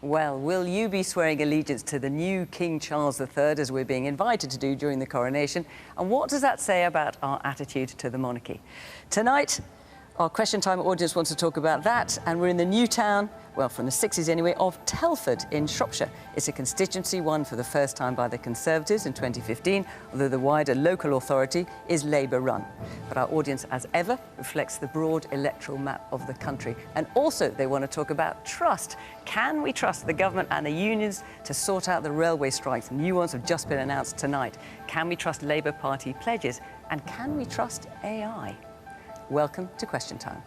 Well, will you be swearing allegiance to the new King Charles III, as we're being invited to do during the coronation? And what does that say about our attitude to the monarchy? Tonight, our Question Time audience wants to talk about that, and we're in the new town, well, from the 60s anyway, of Telford in Shropshire. It's a constituency won for the first time by the Conservatives in 2015, although the wider local authority is Labour-run. But our audience, as ever, reflects the broad electoral map of the country. And also, they want to talk about trust. Can we trust the government and the unions to sort out the railway strikes? New ones have just been announced tonight. Can we trust Labour Party pledges? And can we trust AI? Welcome to Question Time.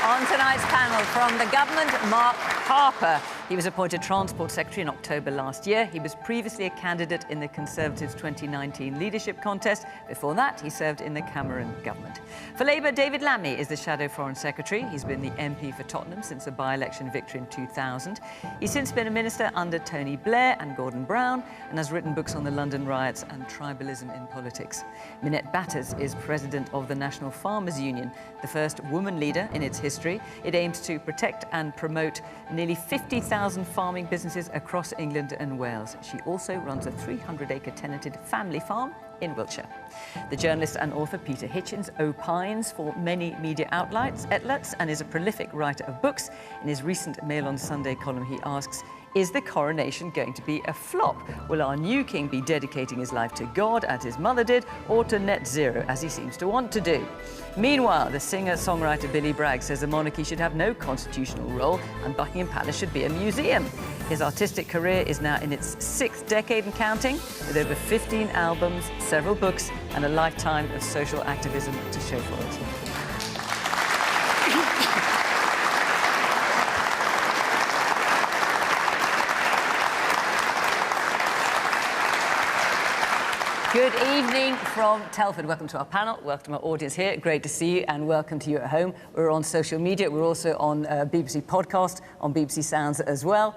On tonight's panel, from the government, Mark Harper. He was appointed Transport Secretary in October last year. He was previously a candidate in the Conservatives' 2019 leadership contest. Before that, he served in the Cameron government. For Labour, David Lammy is the Shadow Foreign Secretary. He's been the MP for Tottenham since a by-election victory in 2000. He's since been a minister under Tony Blair and Gordon Brown and has written books on the London riots and tribalism in politics. Minette Batters is president of the National Farmers Union, the first woman leader in its history. It aims to protect and promote nearly 50,000 farming businesses across England and Wales. She also runs a 300-acre tenanted family farm in Wiltshire. The journalist and author Peter Hitchens opines for many media outlets and is a prolific writer of books. In his recent Mail on Sunday column, he asks, is the coronation going to be a flop? Will our new king be dedicating his life to God, as his mother did, or to net zero, as he seems to want to do? Meanwhile, the singer-songwriter Billy Bragg says the monarchy should have no constitutional role and Buckingham Palace should be a museum. His artistic career is now in its 6th decade and counting, with over 15 albums, several books, and a lifetime of social activism to show for it. Good evening from Telford. Welcome to our panel, welcome to our audience here. Great to see you, and welcome to you at home. We're on social media. We're also on BBC Podcast, on BBC Sounds as well.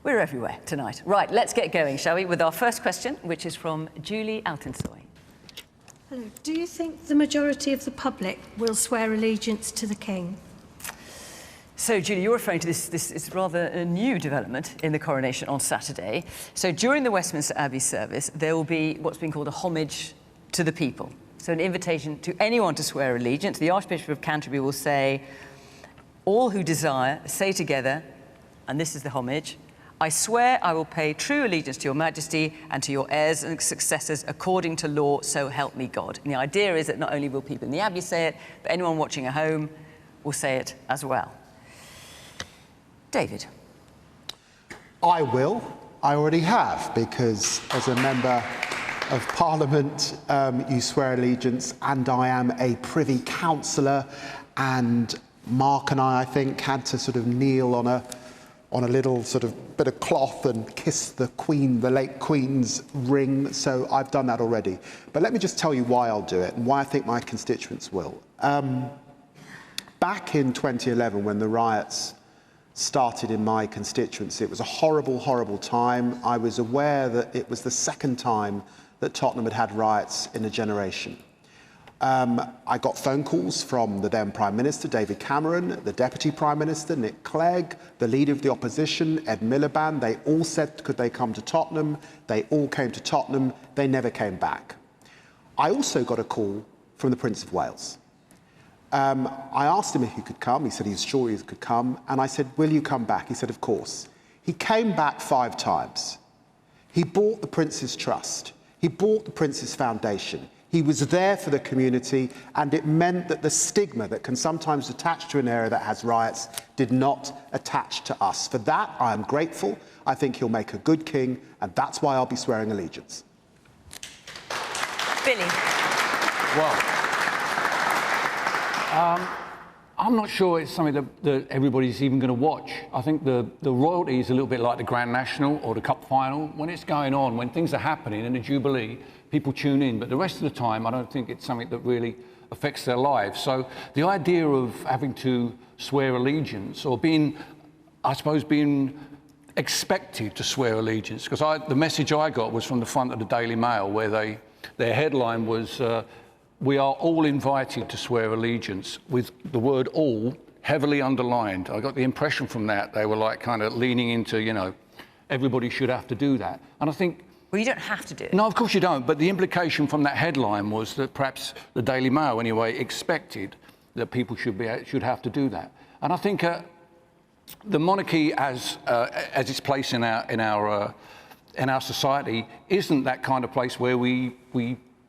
We're everywhere tonight. Right, let's get going, shall we, with our first question, which is from Julie Altinsoy. Hello. Do you think the majority of the public will swear allegiance to the King? So, Julie, you're referring to this is rather a new development in the coronation on Saturday. So during the Westminster Abbey service, there will be what's been called a homage to the people. So an invitation to anyone to swear allegiance. The Archbishop of Canterbury will say, all who desire, say together, and this is the homage, I swear I will pay true allegiance to your Majesty and to your heirs and successors according to law, so help me God. And the idea is that not only will people in the Abbey say it, but anyone watching at home will say it as well. David. I will. I already have, because as a member of Parliament, you swear allegiance, and I am a Privy Councillor, and Mark and I think, had to sort of kneel on a little sort of bit of cloth and kiss the Queen, the late Queen's ring. So I've done that already. But let me just tell you why I'll do it and why I think my constituents will. Back in 2011, when the riots started in my constituency, it was a horrible, horrible time. I was aware that it was the second time that Tottenham had had riots in a generation. I got phone calls from the then Prime Minister, David Cameron, the Deputy Prime Minister, Nick Clegg, the Leader of the Opposition, Ed Miliband. They all said, could they come to Tottenham? They all came to Tottenham. They never came back. I also got a call from the Prince of Wales. I asked him if he could come. He said he's sure he could come. And I said, will you come back? He said, of course. He came back 5 times. He bought the Prince's Trust. He bought the Prince's Foundation. He was there for the community, and it meant that the stigma that can sometimes attach to an area that has riots did not attach to us. For that, I am grateful. I think he'll make a good king, and that's why I'll be swearing allegiance. Billy. Well, I'm not sure it's something that everybody's even going to watch. I think the royalty is a little bit like the Grand National or the Cup Final. When it's going on, when things are happening in the Jubilee, people tune in. But the rest of the time, I don't think it's something that really affects their lives. So the idea of having to swear allegiance or being, I suppose, being expected to swear allegiance, because the message I got was from the front of the Daily Mail, where their headline was, "We are all invited to swear allegiance," with the word "all" heavily underlined. I got the impression from that they were like kind of leaning into, you know, everybody should have to do that. And I think... Well, you don't have to do it. No, of course you don't, but the implication from that headline was that perhaps the Daily Mail, anyway, expected that people should have to do that. And I think the monarchy, as its place in our society, isn't that kind of place where we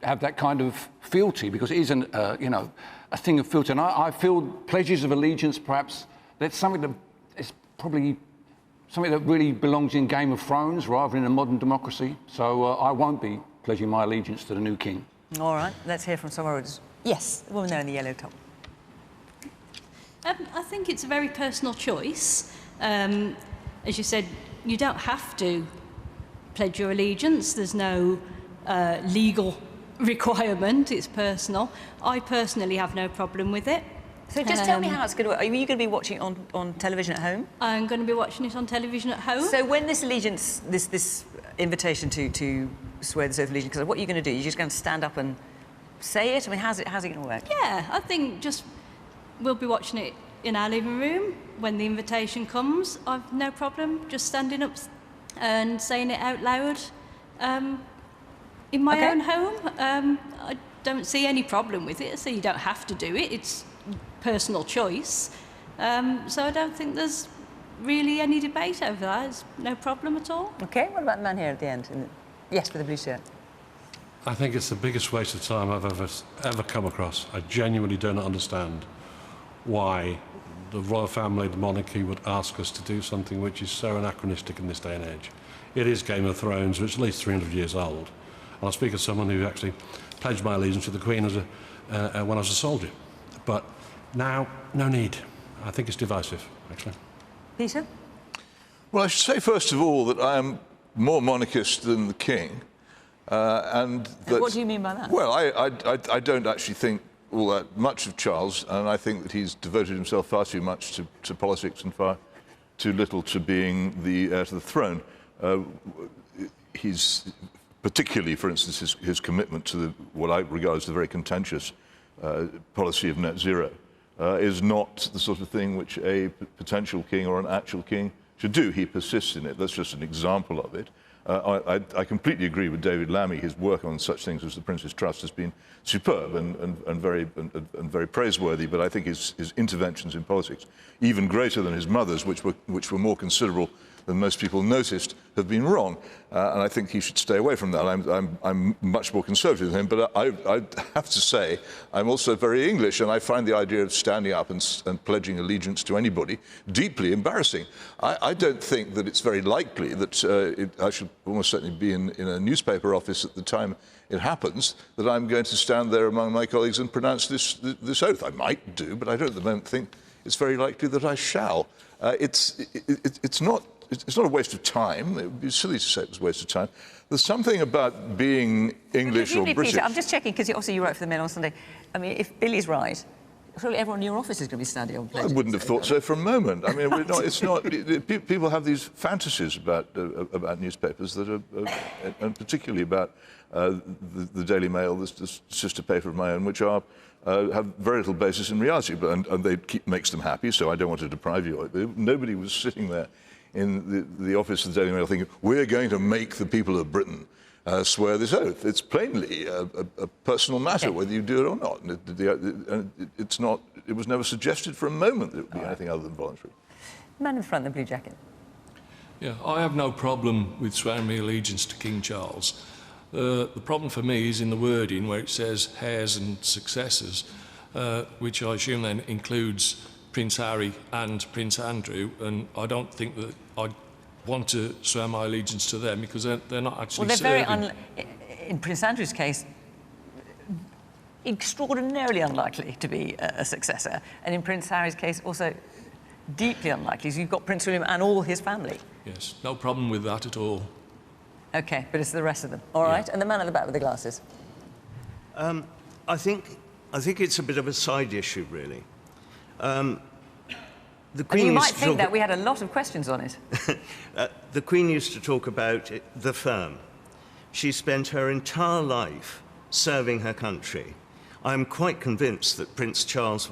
have that kind of fealty, because it isn't, you know, a thing of fealty. And I feel pledges of allegiance, perhaps, that's something that is probably something that really belongs in Game of Thrones rather than in a modern democracy. So I won't be pledging my allegiance to the new king. All right, let's hear from somewhere else. Yes, the woman there in the yellow top. I think it's a very personal choice. As you said, you don't have to pledge your allegiance. There's no legal requirement. It's personal. I personally have no problem with it. So just tell me how it's going to work. Are you going to be watching it on television at home? I'm going to be watching it on television at home. So when this allegiance, this invitation to swear this oath of allegiance, what are you going to do? You're just going to stand up and say it? I mean, how's it going to work? Yeah, I think just we'll be watching it in our living room when the invitation comes. I've no problem just standing up and saying it out loud in my own home. I don't see any problem with it. So you don't have to do it. It's personal choice. So I don't think there's really any debate over that. It's no problem at all. OK, what about the man here at the end? Yes, with the blue shirt. I think it's the biggest waste of time I've ever come across. I genuinely don't understand why the royal family, the monarchy, would ask us to do something which is so anachronistic in this day and age. It is Game of Thrones, which is at least 300 years old. And I speak as someone who actually pledged my allegiance to the Queen as when I was a soldier. But now, no need. I think it's divisive, actually. Peter? Well, I should say, first of all, that I am more monarchist than the King. And what do you mean by that? Well, I don't actually think all that much of Charles, and I think that he's devoted himself far too much to politics and far too little to being the heir to the throne. He's particularly, for instance, his commitment to what I regard as the very contentious policy of net zero is not the sort of thing which a potential king or an actual king should do. He persists in it. That's just an example of it. I completely agree with David Lammy. His work on such things as the Prince's Trust has been superb and very praiseworthy. But I think his interventions in politics, even greater than his mother's, which were more considerable than most people noticed, have been wrong. And I think he should stay away from that. I'm much more conservative than him. But I have to say, I'm also very English, and I find the idea of standing up and pledging allegiance to anybody deeply embarrassing. I don't think that it's very likely that I should almost certainly be in a newspaper office at the time it happens, that I'm going to stand there among my colleagues and pronounce this oath. I might do, but I don't at the moment think it's very likely that I shall. It's not a waste of time. It would be silly to say it was a waste of time. There's something about being English or British. Peter, I'm just checking, because also you wrote for the Mail on Sunday. I mean, if Billy's right, surely everyone in your office is going to be standing on pledges. I wouldn't have thought so for a moment. I mean, it's not. People have these fantasies about newspapers that are, and particularly about the Daily Mail, the sister paper of my own, which have very little basis in reality, and they makes them happy. So I don't want to deprive you of it. Nobody was sitting there in the office of the Daily Mail thinking, we're going to make the people of Britain swear this oath. It's plainly a personal matter, whether you do it or not. And it was never suggested for a moment that it would be anything other than voluntary. Man in front, the blue jacket. Yeah, I have no problem with swearing my allegiance to King Charles. The problem for me is in the wording where it says heirs and successors, which I assume then includes Prince Harry and Prince Andrew, and I don't think that I'd want to swear my allegiance to them because they're not actually serving. Well, they're in Prince Andrew's case, extraordinarily unlikely to be a successor, and in Prince Harry's case, also deeply unlikely. So you've got Prince William and all his family. Yes, no problem with that at all. OK, but it's the rest of them. All right, and the man at the back with the glasses. I think it's a bit of a side issue, really. The Queen and you used might to think talk that we had a lot of questions on it. The Queen used to talk about the firm. She spent her entire life serving her country. I'm quite convinced that King Charles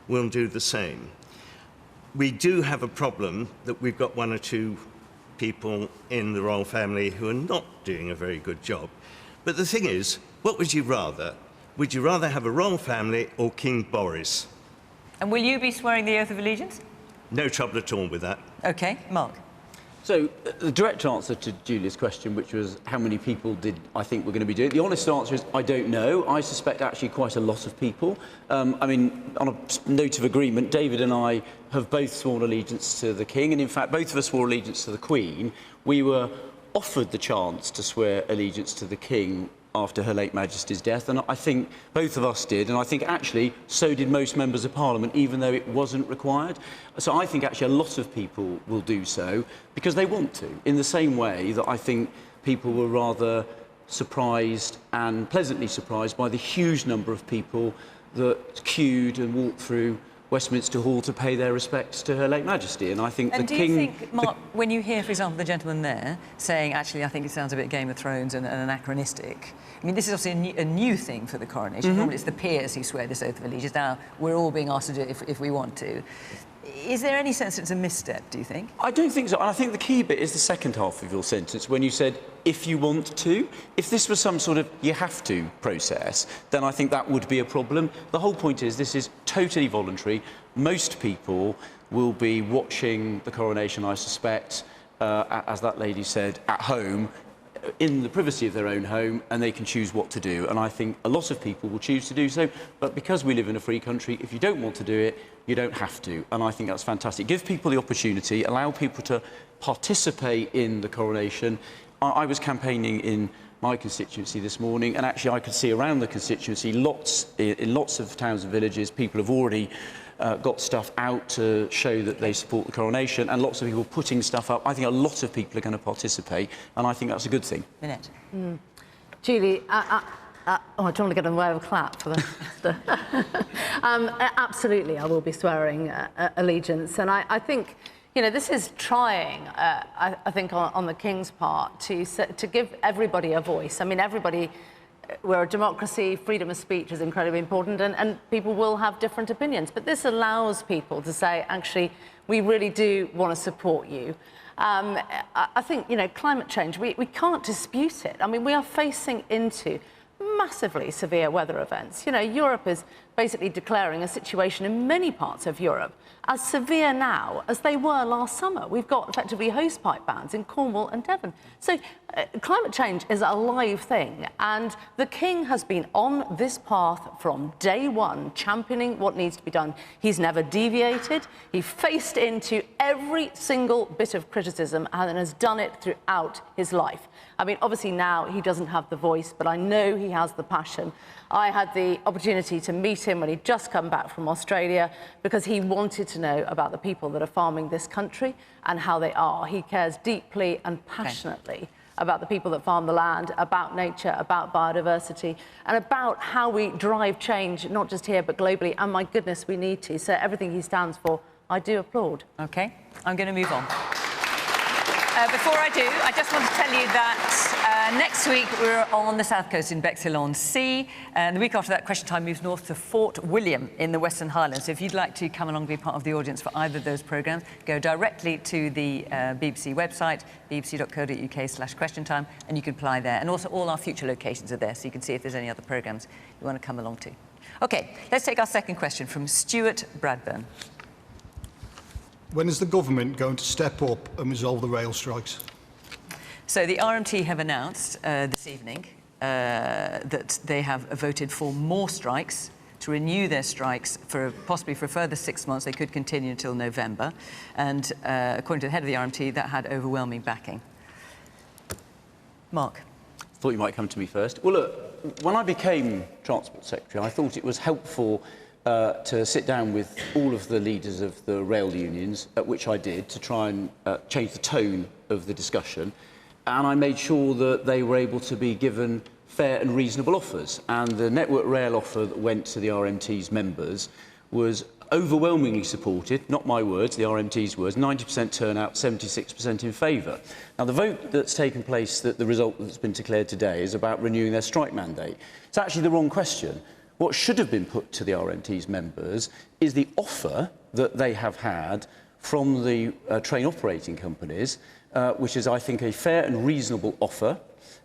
will do the same. We do have a problem that we've got one or two people in the royal family who are not doing a very good job. But the thing is, what would you rather? Would you rather have a royal family or King Boris? And will you be swearing the oath of allegiance? No trouble at all with that. OK, Mark. So, the direct answer to Julia's question, which was how many people did I think we're going to be doing, the honest answer is I don't know. I suspect actually quite a lot of people. I mean, on a note of agreement, David and I have both sworn allegiance to the King, and in fact, both of us swore allegiance to the Queen. We were offered the chance to swear allegiance to the King after Her late Majesty's death, and I think both of us did, and I think actually so did most members of Parliament, even though it wasn't required. So I think actually a lot of people will do so because they want to, in the same way that I think people were rather surprised and pleasantly surprised by the huge number of people that queued and walked through Westminster Hall to pay their respects to Her late Majesty. And I think and the King... do you think, Mark, when you hear, for example, the gentleman there saying, actually, I think it sounds a bit Game of Thrones and anachronistic, I mean, this is obviously a new thing for the coronation. Mm-hmm. Normally it's the peers who swear this oath of allegiance. Now, we're all being asked to do it if we want to. Is there any sense it's a misstep, do you think? I don't think so. And I think the key bit is the second half of your sentence, when you said, if you want to. If this was some sort of you have to process, then I think that would be a problem. The whole point is this is totally voluntary. Most people will be watching the coronation, I suspect, as that lady said, at home, in the privacy of their own home, and they can choose what to do. And I think a lot of people will choose to do so. But because we live in a free country, if you don't want to do it, you don't have to. And I think that's fantastic. Give people the opportunity, allow people to participate in the coronation. I was campaigning in my constituency this morning, and actually I could see around the constituency in lots of towns and villages, people have already got stuff out to show that they support the coronation, and lots of people putting stuff up. I think a lot of people are going to participate, and I think that's a good thing. Minette. Julie, I don't want to get in the way of a clap for the... absolutely, I will be swearing allegiance, and I think, you know, this is trying, I think, on the King's part to give everybody a voice. I mean, everybody... We're a democracy, freedom of speech is incredibly important, and people will have different opinions. But this allows people to say, actually, we really do want to support you. I think, you know, climate change, we can't dispute it. I mean, we are facing into massively severe weather events. You know, Europe is basically declaring a situation in many parts of Europe as severe now as they were last summer. We've got effectively hosepipe bans in Cornwall and Devon. So climate change is a live thing, and the King has been on this path from day one, championing what needs to be done. He's never deviated. He faced into every single bit of criticism and has done it throughout his life. I mean, obviously now he doesn't have the voice, but I know he has the passion. I had the opportunity to meet him when he'd just come back from Australia because he wanted to know about the people that are farming this country and how they are. He cares deeply and passionately about the people that farm the land, about nature, about biodiversity, and about how we drive change, not just here, but globally. And my goodness, we need to. So everything he stands for, I do applaud. OK, I'm going to move on. Before I do, I just want to tell you that next week we're on the south coast in Bexhill-on-Sea, and the week after that, Question Time moves north to Fort William in the Western Highlands. So if you'd like to come along and be part of the audience for either of those programmes, go directly to the BBC website, bbc.co.uk/questiontime, and you can apply there. And also all our future locations are there, so you can see if there's any other programmes you want to come along to. OK, let's take our second question from Stuart Bradburn. When is the government going to step up and resolve the rail strikes? So the RMT have announced this evening that they have voted for more strikes, to renew their strikes for possibly for a further 6 months. They could continue until November. And according to the head of the RMT, that had overwhelming backing. Mark. Thought you might come to me first. Well, look, when I became Transport Secretary, I thought it was helpful to sit down with all of the leaders of the rail unions, at which I did, to try and change the tone of the discussion. And I made sure that they were able to be given fair and reasonable offers. And the Network Rail offer that went to the RMT's members was overwhelmingly supported, not my words, the RMT's words, 90% turnout, 76% in favour. Now, the vote that's taken place, the result that's been declared today, is about renewing their strike mandate. It's actually the wrong question. What should have been put to the RMT's members is the offer that they have had from the train operating companies, which is, I think, a fair and reasonable offer.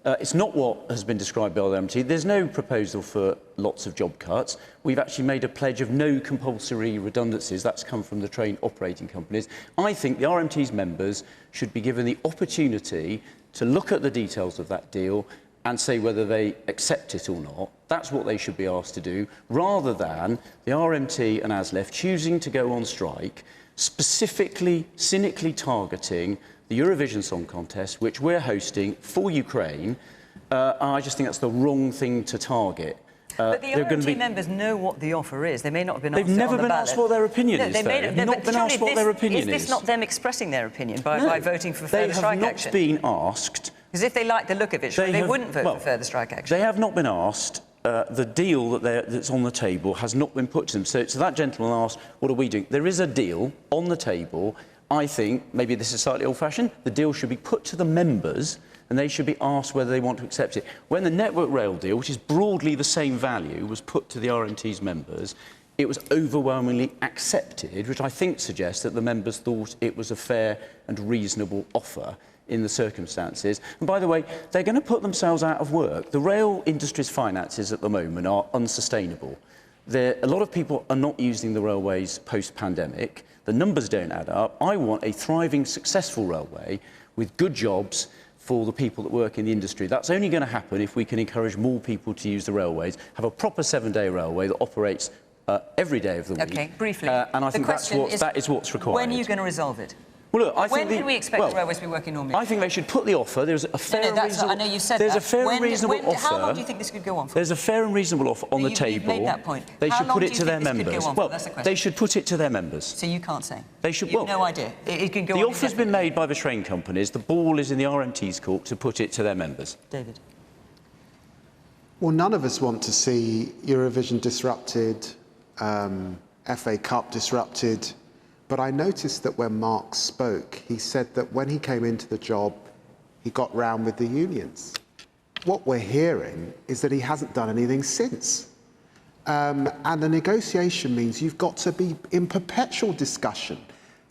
It's not what has been described by the RMT. There's no proposal for lots of job cuts. We've actually made a pledge of no compulsory redundancies. That's come from the train operating companies. I think the RMT's members should be given the opportunity to look at the details of that deal and say whether they accept it or not. That's what they should be asked to do, rather than the RMT and ASLEF choosing to go on strike, specifically, cynically targeting the Eurovision Song Contest, which we're hosting for Ukraine. I just think that's the wrong thing to target. But the RMT members know what the offer is. They may not have been asked They've never on the been ballot. asked what their opinion is, They may They've not been asked what their opinion is. Is this not them expressing their opinion by voting for further strike action? They have not been asked. Because if they like the look of it, they wouldn't vote for further strike action. They have not been asked. The deal that's on the table has not been put to them. So that gentleman asked, what are we doing? There is a deal on the table. I think, maybe this is slightly old-fashioned, the deal should be put to the members and they should be asked whether they want to accept it. When the Network Rail deal, which is broadly the same value, was put to the RMT's members, it was overwhelmingly accepted, which I think suggests that the members thought it was a fair and reasonable offer in the circumstances. And by the way, they're going to put themselves out of work. The rail industry's finances at the moment are unsustainable. A lot of people are not using the railways post-pandemic. The numbers don't add up. I want a thriving, successful railway with good jobs for the people that work in the industry. That's only going to happen if we can encourage more people to use the railways, have a proper 7-day railway that operates every day of the week. OK, briefly. And I think that is what's required. When are you going to resolve it? Well, look, when can we expect the railways to be working normally? I think they should put the offer. There's a fair and reasonable... I know you said there's that. a fair and reasonable offer. How long do you think this could go on for? There's a fair and reasonable offer on the table. You've made that point. They should put it to their members. Well, that's the question. They should put it to their members. So you can't say? They should. You've no idea. It could go on. The offer's been made by the train companies. The ball is in the RMT's court to put it to their members. David. Well, none of us want to see Eurovision disrupted, FA Cup disrupted. But I noticed that when Mark spoke, he said that when he came into the job, he got round with the unions. What we're hearing is that he hasn't done anything since. And the negotiation means you've got to be in perpetual discussion.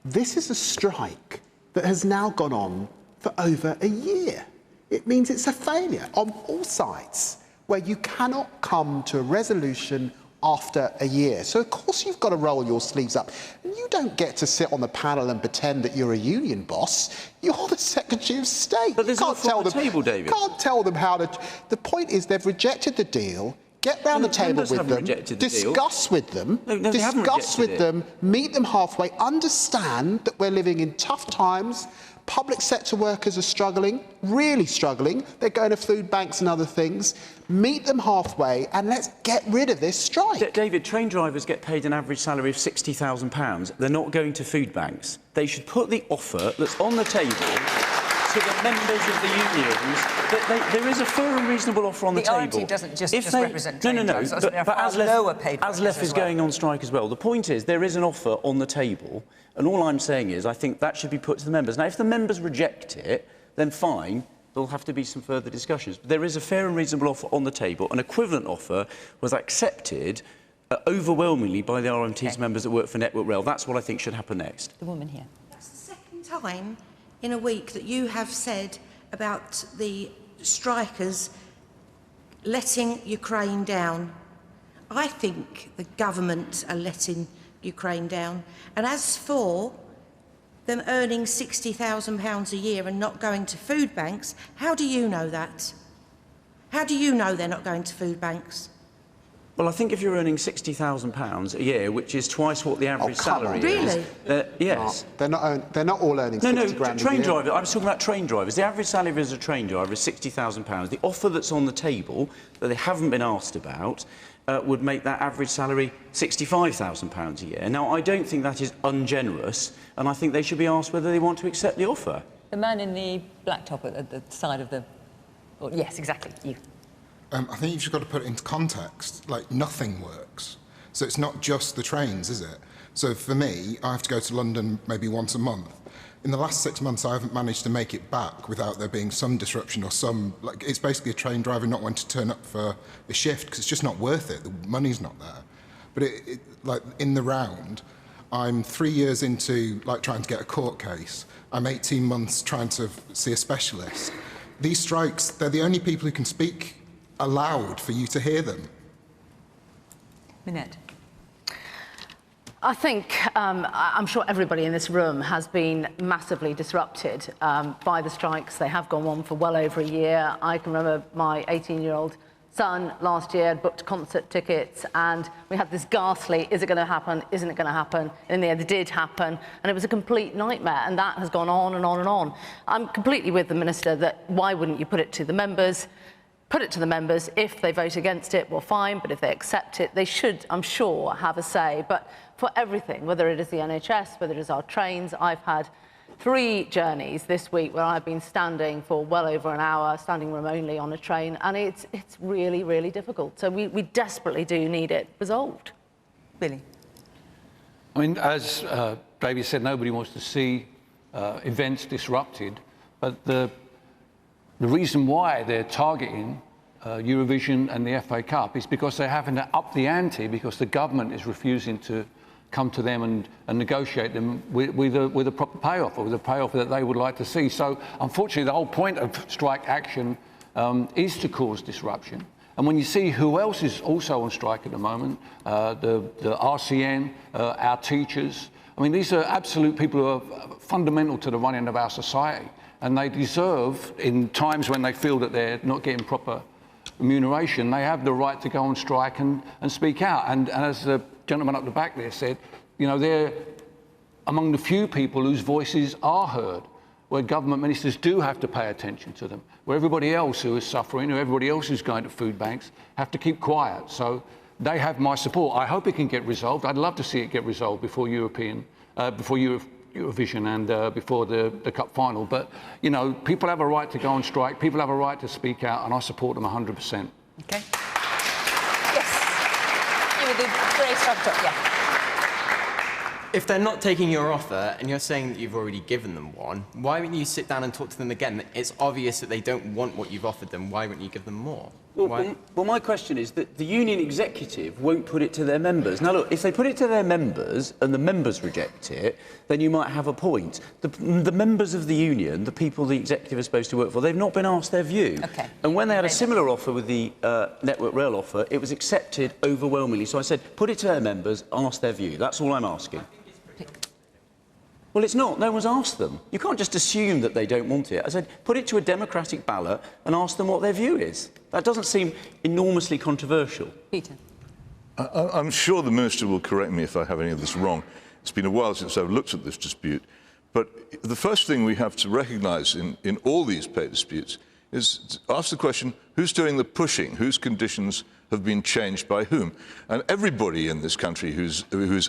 This is a strike that has now gone on for over a year. It means it's a failure on all sides, where you cannot come to a resolution after a year. So, of course, you've got to roll your sleeves up. And you don't get to sit on the panel and pretend that you're a union boss. You're the Secretary of State. But there's nothing on the table, David. You can't tell them how to... The point is they've rejected the deal. Get round the table with them, discuss with them, meet them halfway, understand that we're living in tough times. Public sector workers are struggling, really struggling. They're going to food banks and other things. Meet them halfway and let's get rid of this strike. David, train drivers get paid an average salary of £60,000. They're not going to food banks. They should put the offer that's on the table to the members of the unions. There is a fair and reasonable offer on the table. The RT doesn't just represent train drivers. But ASLEF is going on strike as well. The point is there is an offer on the table, and all I'm saying is I think that should be put to the members. Now, if the members reject it, then fine, there'll have to be some further discussions. But there is a fair and reasonable offer on the table. An equivalent offer was accepted overwhelmingly by the RMT's members that work for Network Rail. That's what I think should happen next. The woman here. That's the second time in a week that you have said about the strikers letting Ukraine down. I think the government are letting Ukraine down. And as for them earning £60,000 a year and not going to food banks, how do you know that? How do you know they're not going to food banks? Well, I think if you're earning £60,000 a year, which is twice what the average salary is... Really? No, yes. they're not all earning 60 grand a year. Train drivers. I was talking about train drivers. The average salary as a train driver is £60,000. The offer that's on the table, that they haven't been asked about, would make that average salary £65,000 a year. Now, I don't think that is ungenerous, and I think they should be asked whether they want to accept the offer. The man in the black top at the side of the... Oh, yes, exactly, you. I think you've just got to put it into context. Like, nothing works. So it's not just the trains, is it? So for me, I have to go to London maybe once a month. In the last 6 months, I haven't managed to make it back without there being some disruption or some, like, it's basically a train driver not wanting to turn up for a shift because it's just not worth it. The money's not there. But like, in the round, I'm 3 years into, like, trying to get a court case. I'm 18 months trying to see a specialist. These strikes, they're the only people who can speak aloud for you to hear them. Minette. I think, I'm sure everybody in this room has been massively disrupted by the strikes. They have gone on for well over a year. I can remember my 18-year-old son last year had booked concert tickets, and we had this ghastly, is it going to happen, isn't it going to happen? And in the end, it did happen, and it was a complete nightmare, and that has gone on and on and on. I'm completely with the Minister that why wouldn't you put it to the members? Put it to the members. If they vote against it, well, fine, but if they accept it, they should, I'm sure, have a say. But for everything, whether it is the NHS, whether it is our trains, I've had 3 journeys this week where I've been standing for well over an hour, standing room only on a train, and it's really, really difficult. So we desperately do need it resolved. Billy. I mean, as David said, nobody wants to see events disrupted, but the reason why they're targeting Eurovision and the FA Cup is because they're having to up the ante because the government is refusing to come to them and negotiate them with a proper payoff, or with a payoff that they would like to see. So, unfortunately, the whole point of strike action is to cause disruption. And when you see who else is also on strike at the moment, the RCN, our teachers, I mean, these are absolute people who are fundamental to the running of our society. And they deserve, in times when they feel that they're not getting proper remuneration, they have the right to go on strike and speak out. And as the gentleman up the back there said, you know, they're among the few people whose voices are heard, where government ministers do have to pay attention to them, where everybody else who is suffering, or everybody else who's going to food banks, have to keep quiet. So they have my support. I hope it can get resolved. I'd love to see it get resolved before Eurovision and before the Cup final. But, you know, people have a right to go on strike, people have a right to speak out, and I support them 100%. OK. Yes. You were the very structure, yeah. If they're not taking your offer, and you're saying that you've already given them one, why wouldn't you sit down and talk to them again? It's obvious that they don't want what you've offered them. Why wouldn't you give them more? Well, my question is that the union executive won't put it to their members. Now, look, if they put it to their members and the members reject it, then you might have a point. The members of the union, the people the executive is supposed to work for, they've not been asked their view. Okay. And when they had a similar offer with the Network Rail offer, it was accepted overwhelmingly. So I said, put it to their members, ask their view. That's all I'm asking. Well, it's not. No one's asked them. You can't just assume that they don't want it. I said, put it to a democratic ballot and ask them what their view is. That doesn't seem enormously controversial. Peter. I'm sure the Minister will correct me if I have any of this wrong. It's been a while since I've looked at this dispute. But the first thing we have to recognise in all these pay disputes is to ask the question, who's doing the pushing? Whose conditions have been changed by whom? And everybody in this country who's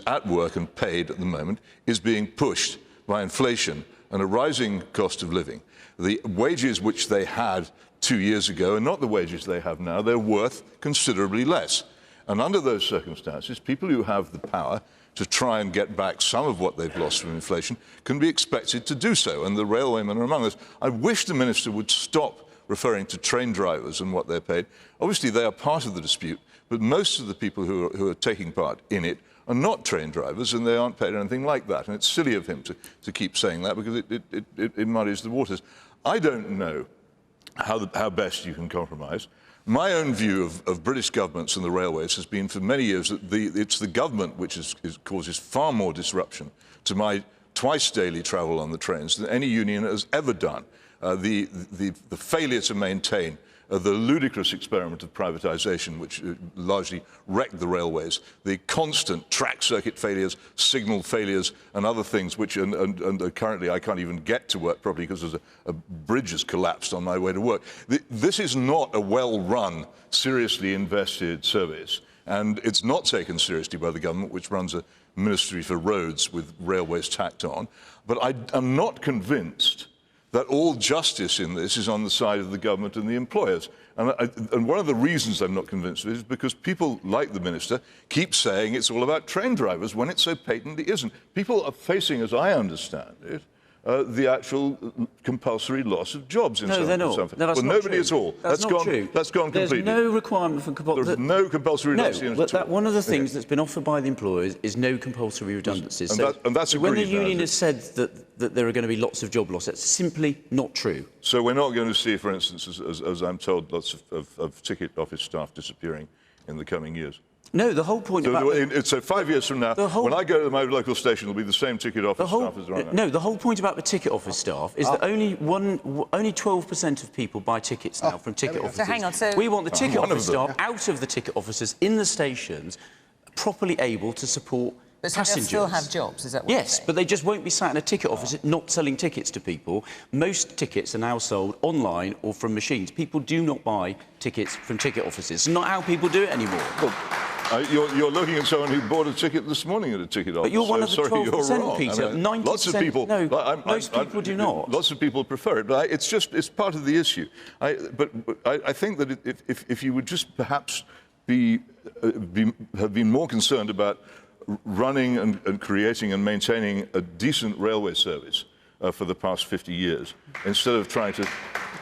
at work and paid at the moment is being pushed by inflation and a rising cost of living. The wages which they had 2 years ago are not the wages they have now. They're worth considerably less. And under those circumstances, people who have the power to try and get back some of what they've lost from inflation can be expected to do so, and the railwaymen are among us. I wish the Minister would stop referring to train drivers and what they're paid. Obviously, they are part of the dispute, but most of the people who are taking part in it are not train drivers, and they aren't paid anything like that. And it's silly of him to keep saying that, because it muddies the waters. I don't know how best you can compromise. My own view of British governments and the railways has been for many years that it's the government which causes far more disruption to my twice daily travel on the trains than any union has ever done. The failure to maintain the ludicrous experiment of privatisation, which largely wrecked the railways, the constant track circuit failures, signal failures, and other things, which and currently I can't even get to work properly because there's a bridge has collapsed on my way to work. This is not a well-run, seriously invested service, and it's not taken seriously by the government, which runs a Ministry for Roads with railways tacked on. But I am not convinced that all justice in this is on the side of the government and the employers. And one of the reasons I'm not convinced of it is because people like the Minister keep saying it's all about train drivers when it so patently isn't. People are facing, as I understand it, the actual compulsory loss of jobs in no, they're not. No, that's well, not nobody true. at all. That's not gone. true. That's gone completely. There's no requirement for compulsory. There's no compulsory redundancy. No, one of the things that's been offered by the employers is no compulsory redundancies. And that's when the agreed union now, has said that there are going to be lots of job loss, that's simply not true. So we're not going to see, for instance, as I'm told, lots of ticket office staff disappearing in the coming years. No, the whole point about... So 5 years from now, when I go to my local station, it'll be the same ticket office staff as right now. No, the whole point about the ticket office staff is that only 12% of people buy tickets now from ticket offices. So hang on, so... We want the ticket office staff out of the ticket offices in the stations, properly able to support passengers. They'll still have jobs, is that what you're saying? But they just won't be sat in a ticket office not selling tickets to people. Most tickets are now sold online or from machines. People do not buy tickets from ticket offices. It's not how people do it anymore. Well, you're looking at someone who bought a ticket this morning at a ticket office. But you're one of the 12%, Peter. I mean, 90%. lots of people. No, most people do not. Lots of people prefer it, but it's part of the issue. But I think that if you would just perhaps have been more concerned about running and creating and maintaining a decent railway service for the past 50 years, instead of trying to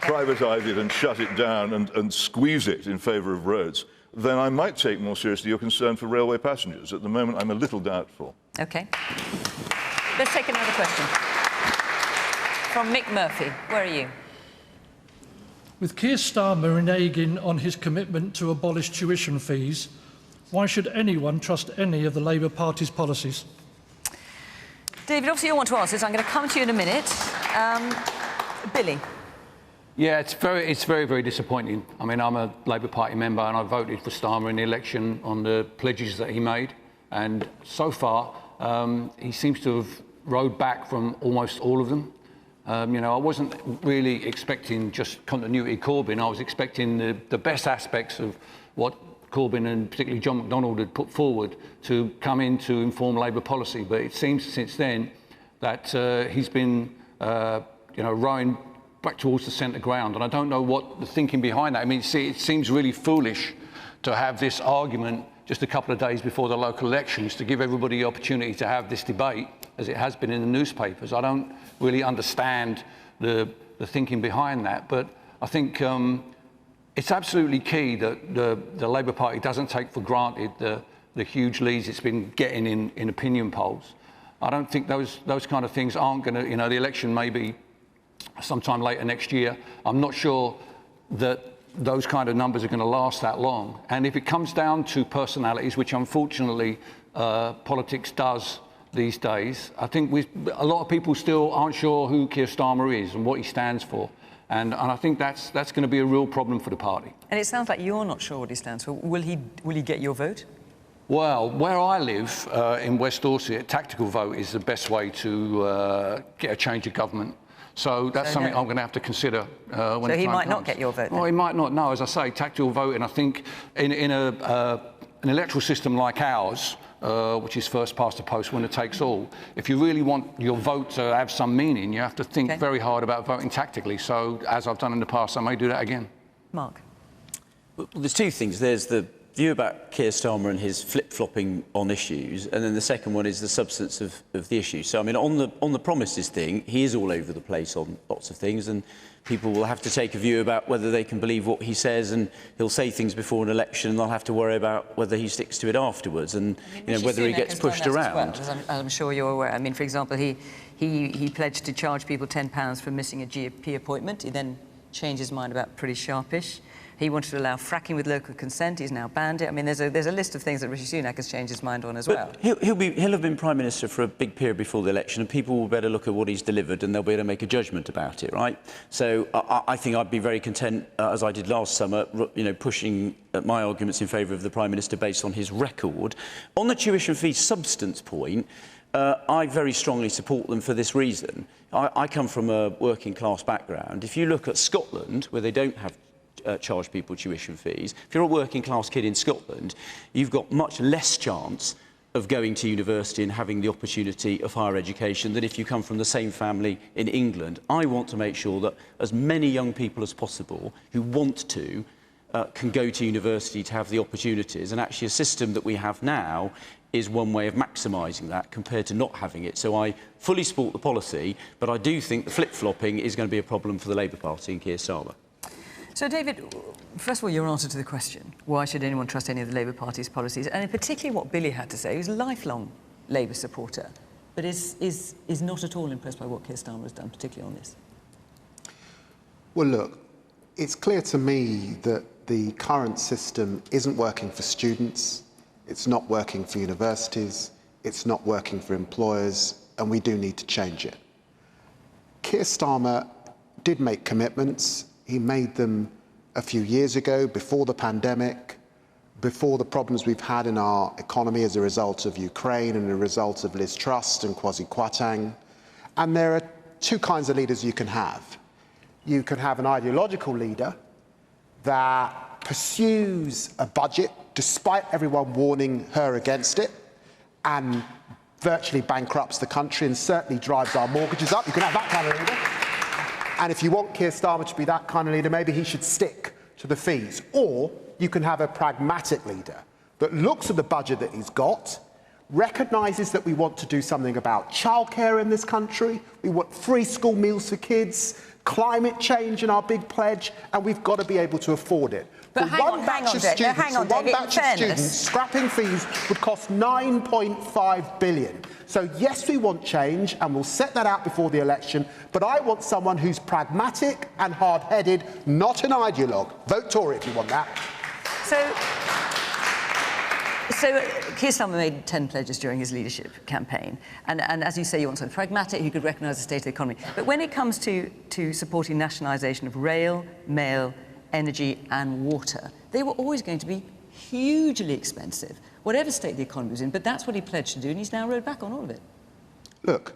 privatise it and shut it down and squeeze it in favour of roads, then I might take more seriously your concern for railway passengers. At the moment, I'm a little doubtful. OK. Let's take another question. From Mick Murphy. Where are you? With Keir Starmer reneging on his commitment to abolish tuition fees, why should anyone trust any of the Labour Party's policies? David, obviously you want to answer this. I'm going to come to you in a minute. Billy. Yeah, it's very, very disappointing. I mean, I'm a Labour Party member and I voted for Starmer in the election on the pledges that he made. And so far, he seems to have rode back from almost all of them. You know, I wasn't really expecting just continuity Corbyn. I was expecting the best aspects of what Corbyn and particularly John McDonnell had put forward to come in to inform Labour policy. But it seems since then that he's been, you know, rowing back towards the centre ground. And I don't know what the thinking behind that. I mean, see, it seems really foolish to have this argument just a couple of days before the local elections to give everybody the opportunity to have this debate, as it has been in the newspapers. I don't really understand the thinking behind that. But I think it's absolutely key that the Labour Party doesn't take for granted the huge leads it's been getting in opinion polls. I don't think those kind of things aren't going to, you know, the election may be sometime later next year. I'm not sure that those kind of numbers are going to last that long. And if it comes down to personalities, which unfortunately politics does these days, I think a lot of people still aren't sure who Keir Starmer is and what he stands for. And I think that's going to be a real problem for the party. And it sounds like you're not sure what he stands for. Will he get your vote? Well, where I live in West Dorset, a tactical vote is the best way to get a change of government. So that's something I'm going to have to consider when the time comes. So he might not get your vote then? Well, he might not. No, as I say, tactical voting. I think in an electoral system like ours, which is first past the post, winner takes all. If you really want your vote to have some meaning, you have to think very hard about voting tactically. So, as I've done in the past, I may do that again. Mark. Well, there's two things. There's the view about Keir Starmer and his flip-flopping on issues, and then the second one is the substance of the issue. So, I mean, on the promises thing, he is all over the place on lots of things, and people will have to take a view about whether they can believe what he says, and he'll say things before an election, and they'll have to worry about whether he sticks to it afterwards, and you know, whether he gets pushed around. Well, as I'm sure you're aware. I mean, for example, he pledged to charge people £10 for missing a GP appointment. He then changed his mind about pretty sharpish. He wanted to allow fracking with local consent. He's now banned it. I mean, there's a list of things that Rishi Sunak has changed his mind on as well. He'll have been Prime Minister for a big period before the election, and people will better look at what he's delivered and they'll be able to make a judgment about it, right? So I think I'd be very content, as I did last summer, you know, pushing my arguments in favour of the Prime Minister based on his record. On the tuition fee substance point, I very strongly support them for this reason. I come from a working class background. If you look at Scotland, where they don't have charge people tuition fees, if you're a working class kid in Scotland, you've got much less chance of going to university and having the opportunity of higher education than if you come from the same family in England. I want to make sure that as many young people as possible who want to can go to university to have the opportunities, and actually a system that we have now is one way of maximising that compared to not having it. So I fully support the policy, but I do think the flip-flopping is going to be a problem for the Labour Party and Keir Starmer. So, David, first of all, your answer to the question, why should anyone trust any of the Labour Party's policies, and in particularly what Billy had to say. He was a lifelong Labour supporter, but is not at all impressed by what Keir Starmer has done, particularly on this. Well, look, it's clear to me that the current system isn't working for students, it's not working for universities, it's not working for employers, and we do need to change it. Keir Starmer did make commitments. He made them a few years ago, before the pandemic, before the problems we've had in our economy as a result of Ukraine and a result of Liz Truss and Kwasi Kwarteng. And there are two kinds of leaders you can have. You can have an ideological leader that pursues a budget despite everyone warning her against it and virtually bankrupts the country and certainly drives our mortgages up. You can have that kind of leader. And if you want Keir Starmer to be that kind of leader, maybe he should stick to the fees. Or you can have a pragmatic leader that looks at the budget that he's got, recognises that we want to do something about childcare in this country, we want free school meals for kids, climate change in our big pledge, and we've got to be able to afford it. But hang on, Students, scrapping fees would cost £9.5 billion. So yes, we want change, and we'll set that out before the election, but I want someone who's pragmatic and hard-headed, not an ideologue. Vote Tory if you want that. So Keir Starmer made 10 pledges during his leadership campaign, and as you say, you want someone pragmatic who could recognise the state of the economy. But when it comes to supporting nationalisation of rail, mail, energy and water, they were always going to be hugely expensive, whatever state the economy was in, but that's what he pledged to do, and he's now rowed back on all of it. Look,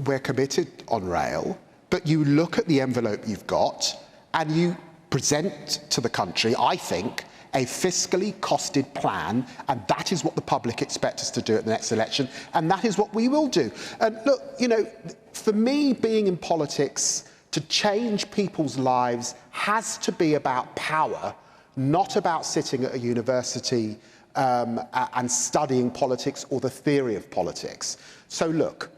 we're committed on rail, but you look at the envelope you've got and you present to the country, I think, a fiscally costed plan, and that is what the public expect us to do at the next election, and that is what we will do. And look, you know, for me, being in politics, to change people's lives has to be about power, not about sitting at a university and studying politics or the theory of politics. So look,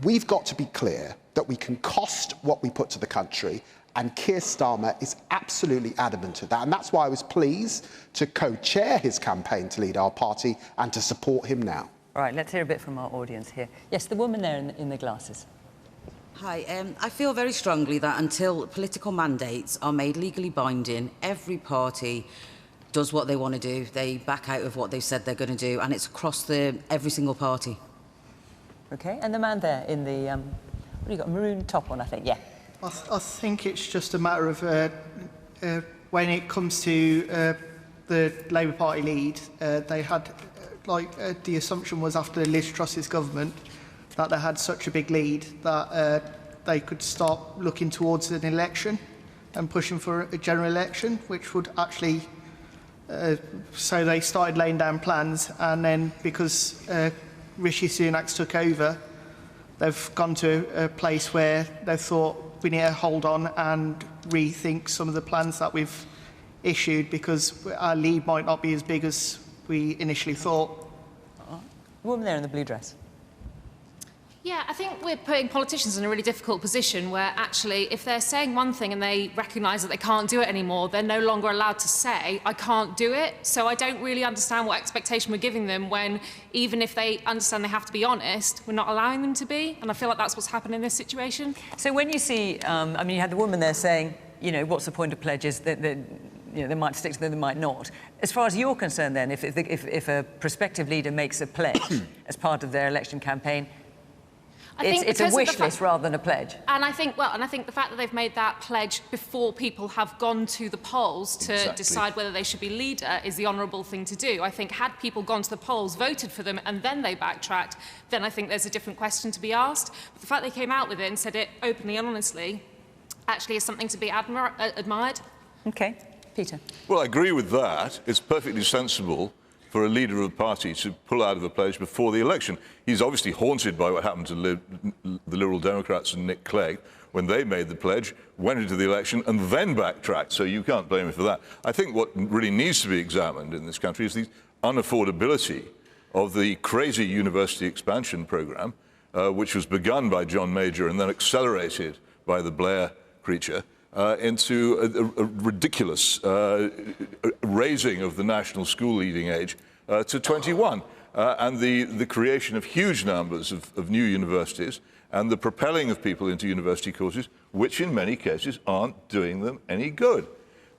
we've got to be clear that we can cost what we put to the country, and Keir Starmer is absolutely adamant to that. And that's why I was pleased to co-chair his campaign to lead our party and to support him now. All right, let's hear a bit from our audience here. Yes, the woman there in the glasses. Hi, I feel very strongly that until political mandates are made legally binding, every party does what they want to do. They back out of what they've said they're going to do, and it's across every single party. OK, and the man there in the, what have you got, maroon top on, I think, yeah. I think it's just a matter of when it comes to the Labour Party lead, they had, the assumption was after Liz Truss's government that they had such a big lead that they could start looking towards an election and pushing for a general election, which would actually... so they started laying down plans, and then because Rishi Sunak's took over, they've gone to a place where they thought we need to hold on and rethink some of the plans that we've issued, because our lead might not be as big as we initially thought. The woman there in the blue dress. Yeah, I think we're putting politicians in a really difficult position where actually if they're saying one thing and they recognise that they can't do it anymore, they're no longer allowed to say, I can't do it. So I don't really understand what expectation we're giving them when, even if they understand they have to be honest, we're not allowing them to be. And I feel like that's what's happened in this situation. So when you see, I mean, you had the woman there saying, you know, what's the point of pledges? That you know, they might stick to them, they might not. As far as you're concerned then, if a prospective leader makes a pledge as part of their election campaign, it's a wish list rather than a pledge. And I think, the fact that they've made that pledge before people have gone to the polls to decide whether they should be leader is the honourable thing to do. I think had people gone to the polls, voted for them, and then they backtracked, then I think there's a different question to be asked. But the fact they came out with it and said it openly and honestly actually is something to be admired. OK. Peter. Well, I agree with that. It's perfectly sensible for a leader of the party to pull out of a pledge before the election. He's obviously haunted by what happened to the Liberal Democrats and Nick Clegg when they made the pledge, went into the election and then backtracked, so you can't blame him for that. I think what really needs to be examined in this country is the unaffordability of the crazy university expansion programme, which was begun by John Major and then accelerated by the Blair creature, into a ridiculous raising of the national school leaving age to 21, and the creation of huge numbers of new universities and the propelling of people into university courses, which in many cases aren't doing them any good.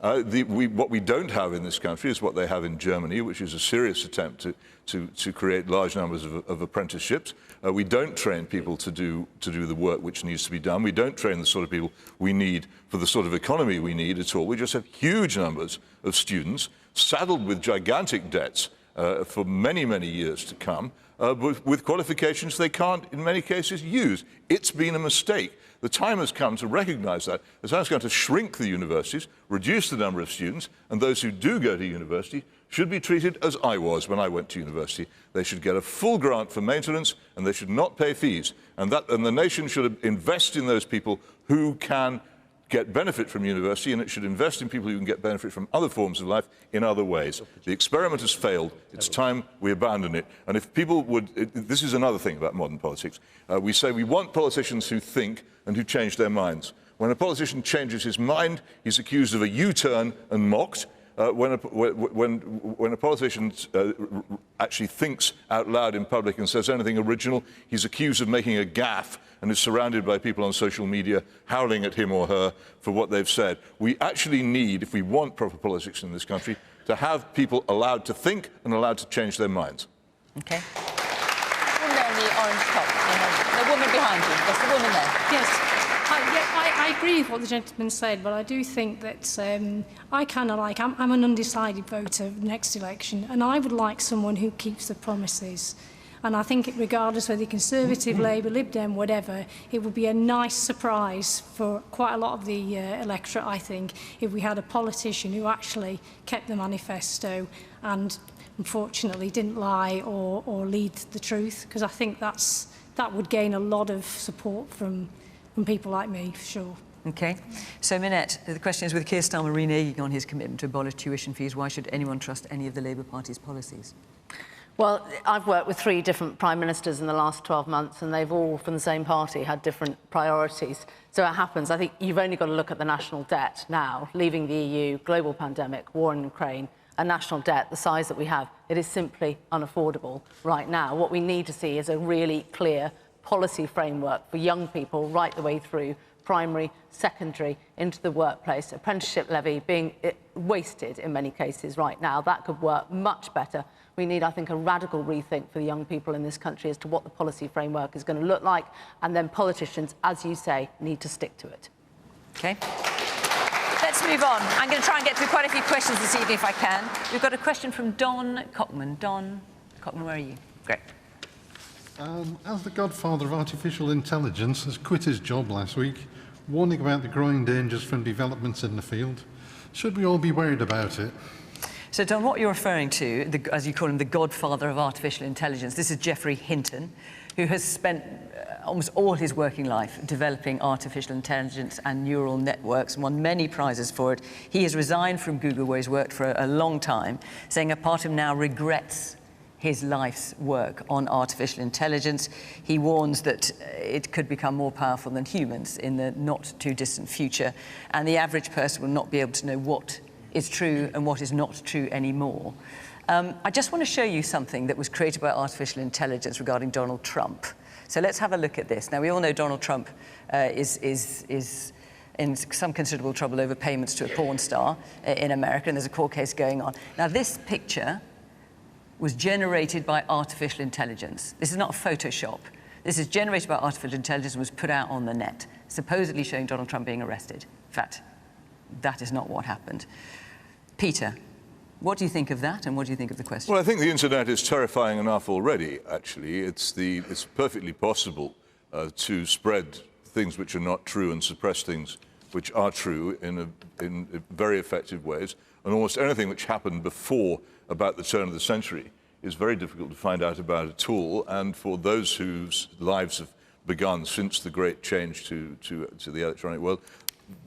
What we don't have in this country is what they have in Germany, which is a serious attempt to create large numbers of apprenticeships. We don't train people to do the work which needs to be done. We don't train the sort of people we need for the sort of economy we need at all. We just have huge numbers of students saddled with gigantic debts for many, many years to come, with qualifications they can't, in many cases, use. It's been a mistake. The time has come to recognise that. The time has come to shrink the universities, reduce the number of students, and those who do go to university should be treated as I was when I went to university. They should get a full grant for maintenance, and they should not pay fees. And the nation should invest in those people who can get benefit from university, and it should invest in people who can get benefit from other forms of life in other ways. The experiment has failed. It's time we abandon it. And if people would... This is another thing about modern politics. We say we want politicians who think and who change their minds. When a politician changes his mind, he's accused of a U-turn and mocked. When a politician actually thinks out loud in public and says anything original, he's accused of making a gaffe and is surrounded by people on social media howling at him or her for what they've said. We actually need, if we want proper politics in this country, to have people allowed to think and allowed to change their minds. OK. Woman there in the orange top. The woman behind you. Yes, the woman there. Yes. I agree with what the gentleman said, but I do think that I kind of like... I'm an undecided voter next election, and I would like someone who keeps the promises. And I think, regardless whether you're Conservative, Labour, Lib Dem, whatever, it would be a nice surprise for quite a lot of the electorate, I think, if we had a politician who actually kept the manifesto and, unfortunately, didn't lie or lead the truth, because I think that would gain a lot of support from people like me, for sure. OK. So, Minette, the question is, with Keir Starmer reneging on his commitment to abolish tuition fees, why should anyone trust any of the Labour Party's policies? Well, I've worked with 3 different prime ministers in the last 12 months, and they've all, from the same party, had different priorities. So it happens. I think you've only got to look at the national debt now, leaving the EU, global pandemic, war in Ukraine, a national debt the size that we have. It is simply unaffordable right now. What we need to see is a really clear policy framework for young people right the way through primary, secondary, into the workplace. Apprenticeship levy being wasted in many cases right now. That could work much better. We need, I think, a radical rethink for the young people in this country as to what the policy framework is going to look like, and then politicians, as you say, need to stick to it. OK. Let's move on. I'm going to try and get through quite a few questions this evening, if I can. We've got a question from Don Cockman. Don Cockman, where are you? Great. As the godfather of artificial intelligence has quit his job last week, warning about the growing dangers from developments in the field, should we all be worried about it? So, Don, what you're referring to, as you call him, the godfather of artificial intelligence, this is Geoffrey Hinton, who has spent almost all his working life developing artificial intelligence and neural networks and won many prizes for it. He has resigned from Google, where he's worked for a long time, saying a part of him now regrets his life's work on artificial intelligence. He warns that it could become more powerful than humans in the not-too-distant future, and the average person will not be able to know what is true and what is not true anymore. I just want to show you something that was created by artificial intelligence regarding Donald Trump. So let's have a look at this. Now, we all know Donald Trump is in some considerable trouble over payments to a porn star in America, and there's a court case going on. Now, this picture was generated by artificial intelligence. This is not Photoshop. This is generated by artificial intelligence and was put out on the net, supposedly showing Donald Trump being arrested. In fact, that is not what happened. Peter, what do you think of that, and what do you think of the question? Well, I think the internet is terrifying enough already, actually. It's perfectly possible to spread things which are not true and suppress things which are true in very effective ways, and almost anything which happened before about the turn of the century is very difficult to find out about at all, and for those whose lives have begun since the great change to the electronic world,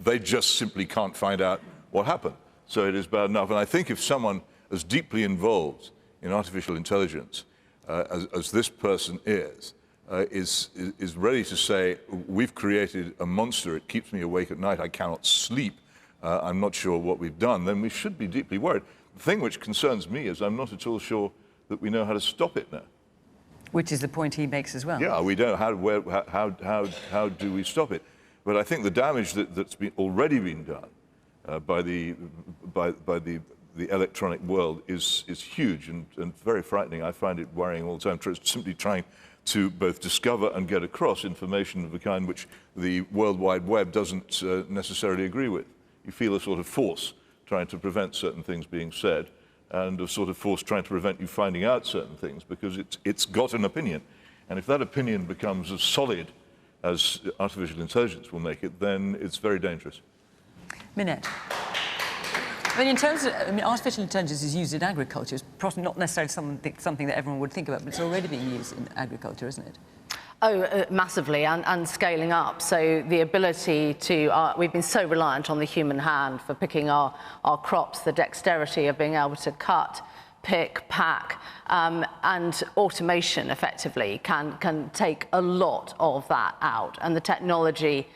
they just simply can't find out what happened. So it is bad enough. And I think if someone as deeply involved in artificial intelligence as this person is ready to say, we've created a monster, it keeps me awake at night, I cannot sleep, I'm not sure what we've done, then we should be deeply worried. The thing which concerns me is I'm not at all sure that we know how to stop it now. Which is the point he makes as well. Yeah, we don't. How do we stop it? But I think the damage that's already been done by the electronic world is huge and very frightening. I find it worrying all the time. Simply trying to both discover and get across information of the kind which the World Wide Web doesn't necessarily agree with. You feel a sort of force trying to prevent certain things being said, and a sort of force trying to prevent you finding out certain things, because it's got an opinion. And if that opinion becomes as solid as artificial intelligence will make it, then it's very dangerous. Minette. I mean, in terms of, artificial intelligence is used in agriculture. It's probably not necessarily something that everyone would think about, but it's already being used in agriculture, isn't it? Oh, massively, and scaling up. So the ability to, we've been so reliant on the human hand for picking our crops, the dexterity of being able to cut, pick, pack, and automation effectively can take a lot of that out. And the technology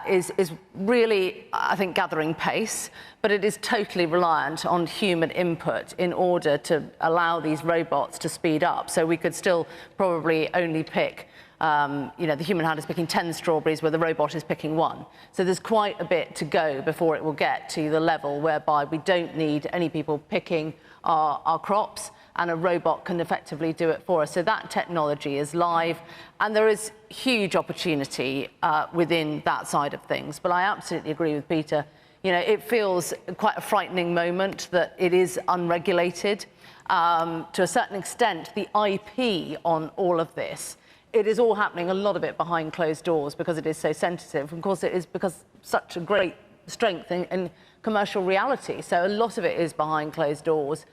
is really, I think, gathering pace, but it is totally reliant on human input in order to allow these robots to speed up. So we could still probably only pick, the human hand is picking 10 strawberries where the robot is picking 1. So there's quite a bit to go before it will get to the level whereby we don't need any people picking our crops, and a robot can effectively do it for us. So that technology is live, and there is huge opportunity within that side of things. But I absolutely agree with Peter. You know, it feels quite a frightening moment that it is unregulated. To a certain extent, the IP on all of this, it is all happening, a lot of it behind closed doors, because it is so sensitive. Of course, it is because such a great strength in commercial reality. So a lot of it is behind closed doors.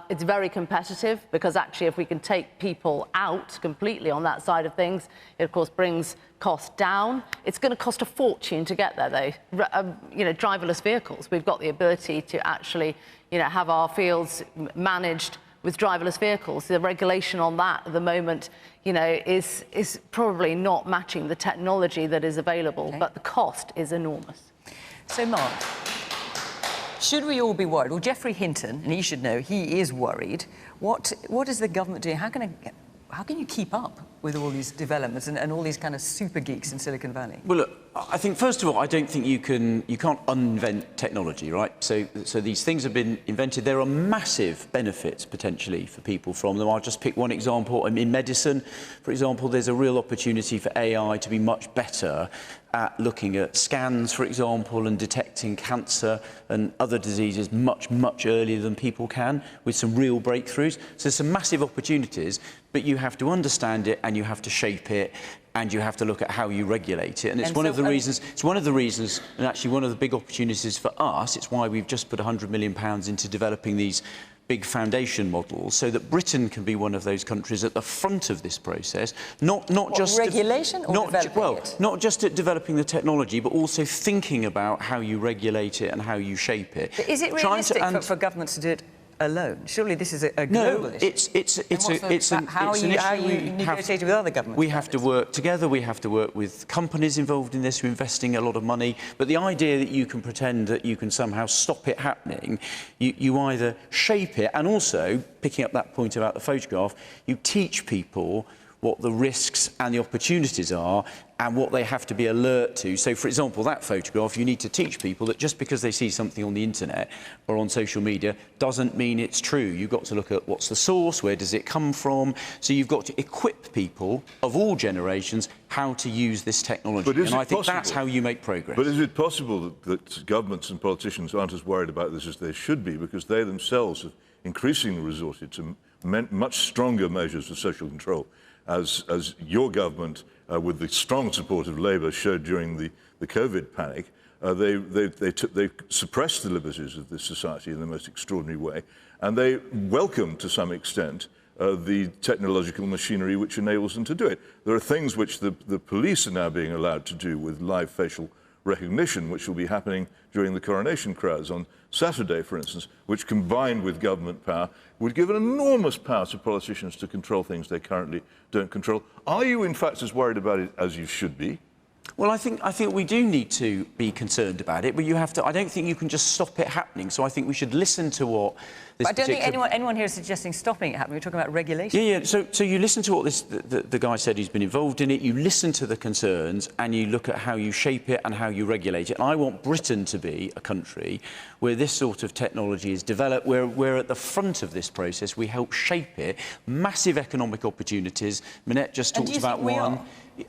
It's very competitive, because actually if we can take people out completely on that side of things, it of course brings costs down. It's going to cost a fortune to get there, though. Driverless vehicles. We've got the ability to actually, have our fields managed with driverless vehicles. The regulation on that at the moment, is probably not matching the technology that is available, but the cost is enormous. So, Mark, should we all be worried? Well, Geoffrey Hinton, and he should know, he is worried. What is the government doing? How can you keep up with all these developments and all these kind of super geeks in Silicon Valley? Well, look, I think, first of all, I don't think you can't uninvent technology, right? So these things have been invented. There are massive benefits, potentially, for people from them. I'll just pick one example. In medicine, for example, there's a real opportunity for AI to be much better at looking at scans, for example, and detecting cancer and other diseases much, much earlier than people can, with some real breakthroughs. So there's some massive opportunities, but you have to understand it, and you have to shape it, and you have to look at how you regulate it. And it's one of the reasons, and actually one of the big opportunities for us. It's why we've just put £100 million into developing these big foundation models, so that Britain can be one of those countries at the front of this process, not just regulation, or developing it? Not just at developing the technology, but also thinking about how you regulate it and how you shape it. But is it realistic for governments to do it alone? Surely this is a global issue. How are you negotiating with other governments? We have to work together. We have to work with companies involved in this who are investing a lot of money. But the idea that you can pretend that you can somehow stop it happening, you either shape it, and also, picking up that point about the photograph, you teach people what the risks and the opportunities are and what they have to be alert to. So, for example, that photograph, you need to teach people that just because they see something on the internet or on social media doesn't mean it's true. You've got to look at what's the source, where does it come from. So you've got to equip people of all generations how to use this technology. And I think that's how you make progress. But is it possible that governments and politicians aren't as worried about this as they should be, because they themselves have increasingly resorted to much stronger measures of social control? as your government, with the strong support of Labour, showed during the COVID panic. They suppressed the liberties of this society in the most extraordinary way, and they welcomed, to some extent, the technological machinery which enables them to do it. There are things which the police are now being allowed to do with live facial recognition, which will be happening during the coronation crowds on Saturday, for instance, which combined with government power would give an enormous power to politicians to control things they currently don't control. Are you, in fact, as worried about it as you should be? Well, I think we do need to be concerned about it, but you have to. I don't think you can just stop it happening. So I think we should listen to what this. But I don't think anyone here is suggesting stopping it happening. We're talking about regulation. Yeah. So you listen to what the guy said who's been involved in it. You listen to the concerns, and you look at how you shape it and how you regulate it. And I want Britain to be a country where this sort of technology is developed, where we're at the front of this process. We help shape it. Massive economic opportunities. Minette just talked about one.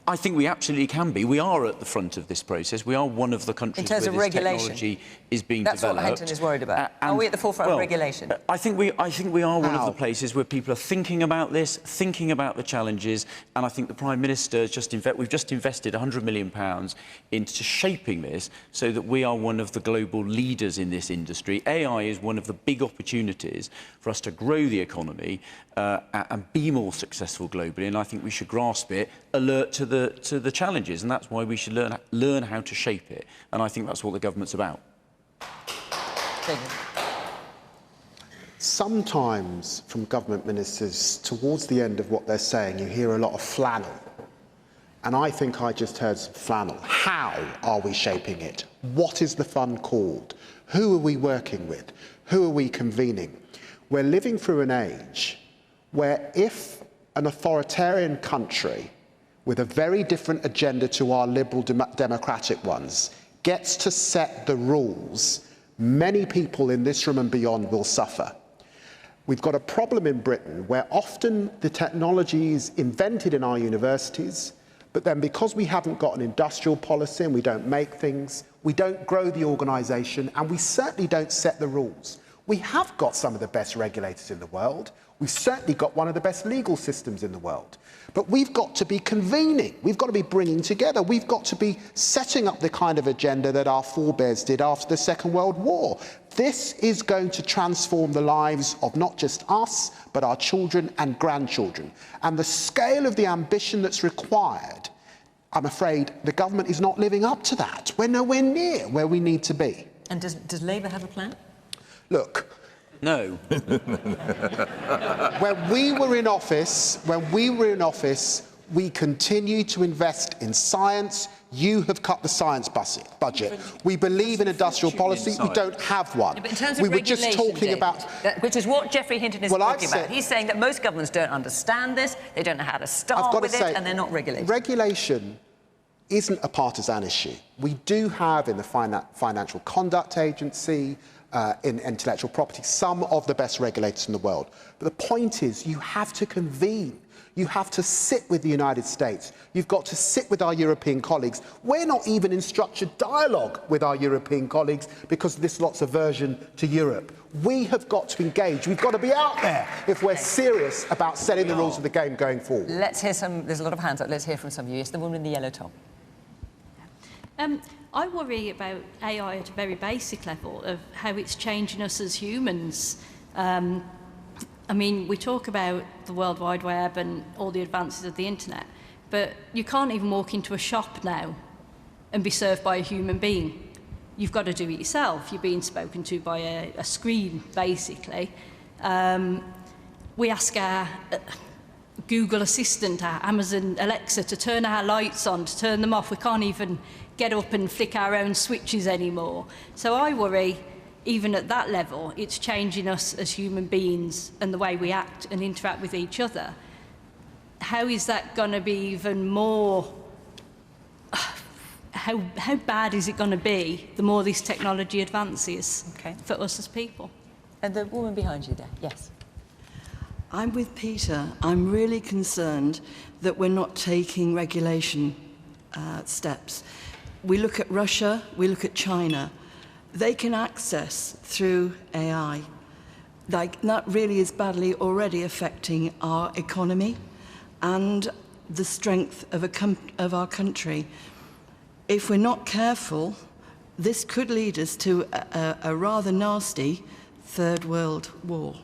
I think we absolutely can be. We are at the front of this process. We are one of the countries where this technology is being developed. That's what Hinton is worried about. Are we at the forefront of regulation? I think we are one of the places where people are thinking about this, thinking about the challenges, and I think the Prime Minister we've just invested £100 million into shaping this so that we are one of the global leaders in this industry. AI is one of the big opportunities for us to grow the economy and be more successful globally, and I think we should grasp it, alert to the challenges, and that's why we should learn how to shape it, and I think that's what the government's about. Sometimes from government ministers, towards the end of what they're saying, you hear a lot of flannel. And I think I just heard some flannel. How are we shaping it? What is the fund called? Who are we working with? Who are we convening? We're living through an age where if an authoritarian country with a very different agenda to our liberal democratic ones gets to set the rules, many people in this room and beyond will suffer. We've got a problem in Britain where often the technology is invented in our universities, but then because we haven't got an industrial policy and we don't make things, we don't grow the organisation, and we certainly don't set the rules. We have got some of the best regulators in the world. We've certainly got one of the best legal systems in the world. But we've got to be convening. We've got to be bringing together. We've got to be setting up the kind of agenda that our forebears did after the Second World War. This is going to transform the lives of not just us, but our children and grandchildren. And the scale of the ambition that's required, I'm afraid the government is not living up to that. We're nowhere near where we need to be. And does Labour have a plan? Look. No. When we were in office, we continued to invest in science. You have cut the science budget. We believe in industrial policy. We don't have one. Yeah, but in terms of we were just talking about... which is what Geoffrey Hinton is talking about. He's saying that most governments don't understand this, they don't know how to start with it, and they're not regulating. Regulation isn't a partisan issue. We do have in the Financial Conduct Agency, in intellectual property, some of the best regulators in the world. But the point is, you have to convene. You have to sit with the United States. You've got to sit with our European colleagues. We're not even in structured dialogue with our European colleagues because of this lot's aversion to Europe. We have got to engage. We've got to be out there if we're serious about setting the rules of the game going forward. Let's hear there's a lot of hands up. Let's hear from some of you. Yes, the woman in the yellow top. I worry about AI at a very basic level of how it's changing us as humans. I mean, we talk about the World Wide Web and all the advances of the internet, but you can't even walk into a shop now and be served by a human being. You've got to do it yourself. You're being spoken to by a screen, basically. We ask our Google Assistant, our Amazon Alexa, to turn our lights on, to turn them off. We can't even get up and flick our own switches anymore. So I worry, even at that level, it's changing us as human beings and the way we act and interact with each other. How is that going to be even more... How bad is it going to be the more this technology advances for us as people? And the woman behind you there, yes. I'm with Peter. I'm really concerned that we're not taking regulation steps. We look at Russia, we look at China. They can access through AI. Like, that really is badly already affecting our economy. and the strength of our country. If we're not careful, this could lead us to a rather nasty Third World War.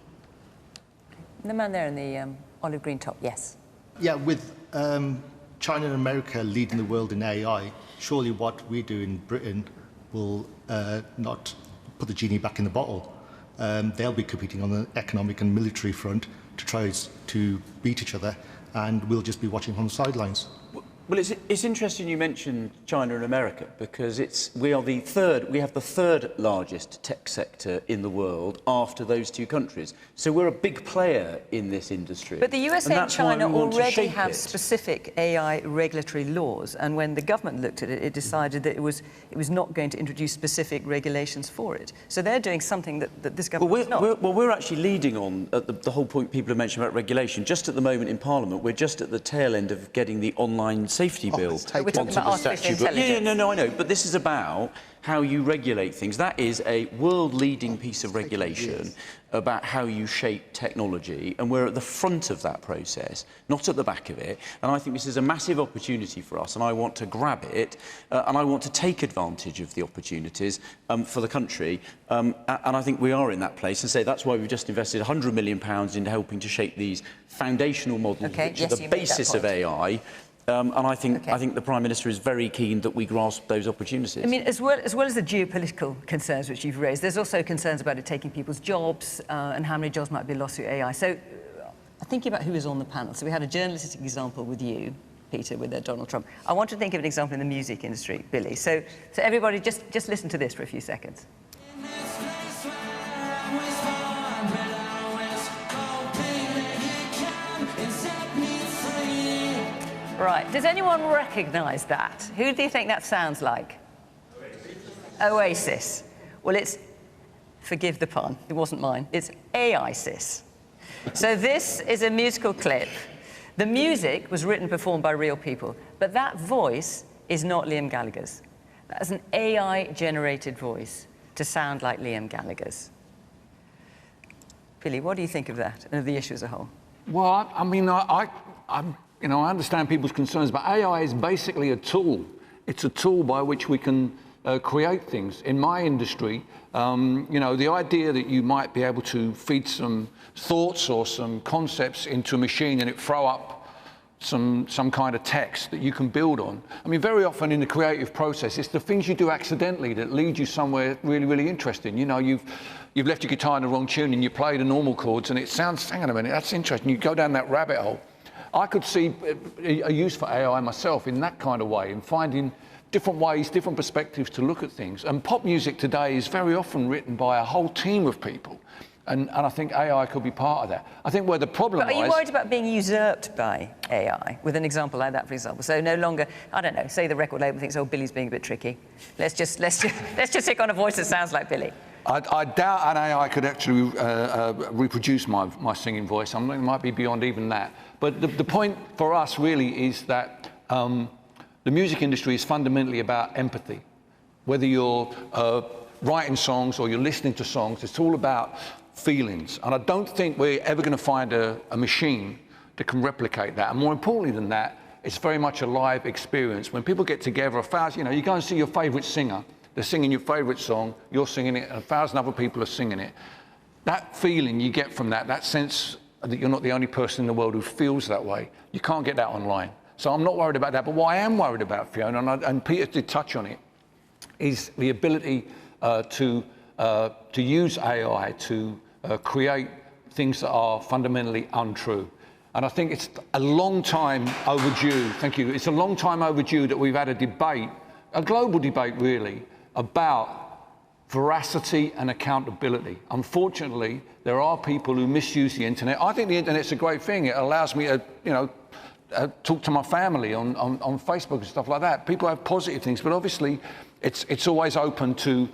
The man there in the olive green top, yes. Yeah, with China and America leading the world in AI, surely what we do in Britain will not put the genie back in the bottle. They'll be competing on the economic and military front to try to beat each other, and we'll just be watching from the sidelines. Well, it's interesting you mentioned China and America, because we have the third largest tech sector in the world after those two countries. So we're a big player in this industry. But the USA and China already have it. specific AI regulatory laws, and when the government looked at it, it decided that it was not going to introduce specific regulations for it. So they're doing something that this government is not. We're actually leading on the whole point people have mentioned about regulation. Just at the moment in Parliament, we're just at the tail end of getting the online safety bill. We're talking about artificial intelligence. No, I know, but this is about how you regulate things. That is a world-leading piece of regulation about how you shape technology, and we're at the front of that process, not at the back of it. And I think this is a massive opportunity for us, and I want to grab it, and I want to take advantage of the opportunities for the country. And I think we are in that place, and say that's why we've just invested £100 million into helping to shape these foundational models, which are the basis of AI. And I think the Prime Minister is very keen that we grasp those opportunities. I mean, as well as the geopolitical concerns which you've raised, there's also concerns about it taking people's jobs and how many jobs might be lost through AI. So, thinking about who is on the panel. So we had a journalistic example with you, Peter, with Donald Trump. I want to think of an example in the music industry, Billy. So everybody, just listen to this for a few seconds. Right, does anyone recognise that? Who do you think that sounds like? Oasis. Well, it's, forgive the pun, it wasn't mine, it's AISIS. So this is a musical clip. The music was written and performed by real people, but that voice is not Liam Gallagher's. That is an AI-generated voice to sound like Liam Gallagher's. Billy, what do you think of that and of the issue as a whole? Well, I mean, I understand people's concerns, but AI is basically a tool. It's a tool by which we can create things. In my industry, the idea that you might be able to feed some thoughts or some concepts into a machine and it throw up some kind of text that you can build on. I mean, very often in the creative process, it's the things you do accidentally that lead you somewhere really, really interesting. You know, you've left your guitar in the wrong tune and you play the normal chords and it sounds, hang on a minute, that's interesting. You go down that rabbit hole. I could see a use for AI myself in that kind of way, in finding different ways, different perspectives to look at things. And pop music today is very often written by a whole team of people. And I think AI could be part of that. I think where the problem lies... But are you worried about being usurped by AI, with an example like that, for example? So no longer, I don't know, say the record label thinks, oh, Billy's being a bit tricky. Let's just stick on a voice that sounds like Billy. I doubt an AI could actually reproduce my singing voice. I mean, it might be beyond even that. But the point for us really is that the music industry is fundamentally about empathy. Whether you're writing songs or you're listening to songs, it's all about feelings. And I don't think we're ever going to find a machine that can replicate that. And more importantly than that, it's very much a live experience. When people get together, you go and see your favourite singer, they're singing your favourite song, you're singing it, and 1,000 other people are singing it. That feeling you get from that sense that you're not the only person in the world who feels that way, you can't get that online. So I'm not worried about that. But what I am worried about, Fiona, and Peter did touch on it, is the ability to use AI to create things that are fundamentally untrue. And I think it's a long time overdue, thank you, it's a long time overdue that we've had a debate, a global debate really, about veracity and accountability. Unfortunately, there are people who misuse the internet. I think the internet's a great thing. It allows me to, talk to my family on Facebook and stuff like that. People have positive things, but obviously it's always open to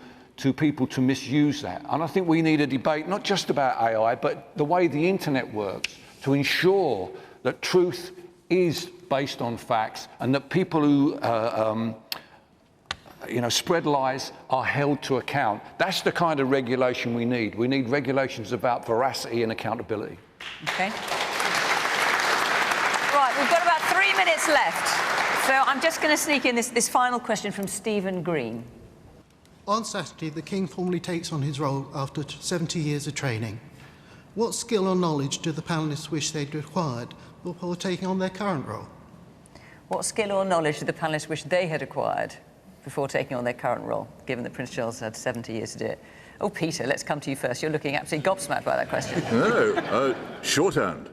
people to misuse that. And I think we need a debate, not just about AI, but the way the internet works, to ensure that truth is based on facts and that people who spread lies are held to account. That's the kind of regulation we need. We need regulations about veracity and accountability. Okay. Right, we've got about 3 minutes left. So I'm just going to sneak in this final question from Stephen Green. On Saturday, the King formally takes on his role after 70 years of training. What skill or knowledge do the panellists wish they'd acquired before taking on their current role? What skill or knowledge do the panellists wish they had acquired before taking on their current role, given that Prince Charles had 70 years to do it? Oh, Peter, let's come to you first. You're looking absolutely gobsmacked by that question. No, shorthand.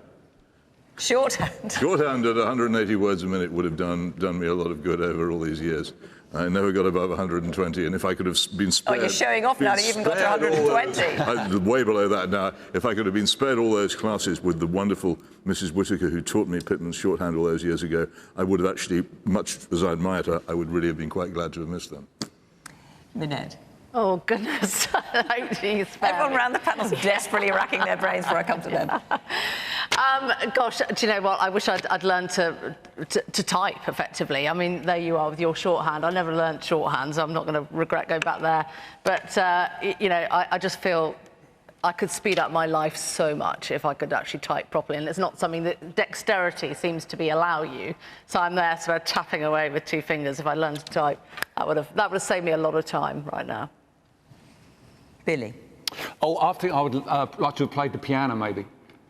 Shorthand? Shorthand at 180 words a minute would have done me a lot of good over all these years. I never got above 120, and if I could have been spared... Oh, you're showing off now that you even got to 120. I'm way below that now. If I could have been spared all those classes with the wonderful Mrs. Whittaker, who taught me Pitman's shorthand all those years ago, I would have actually, much as I admired her, I would really have been quite glad to have missed them. Minette. Oh, goodness. Everyone around the panel's desperately racking their brains before I come to them. Gosh, do you know what? I wish I'd learned to type effectively. I mean, there you are with your shorthand. I never learned shorthand, so I'm not going to regret going back there. But, you know, I just feel I could speed up my life so much if I could actually type properly. And it's not something that dexterity seems to allow you. So I'm there sort of tapping away with 2 fingers. If I learned to type, that would have saved me a lot of time right now. Billy? Oh, I think I would like to have played the piano, maybe.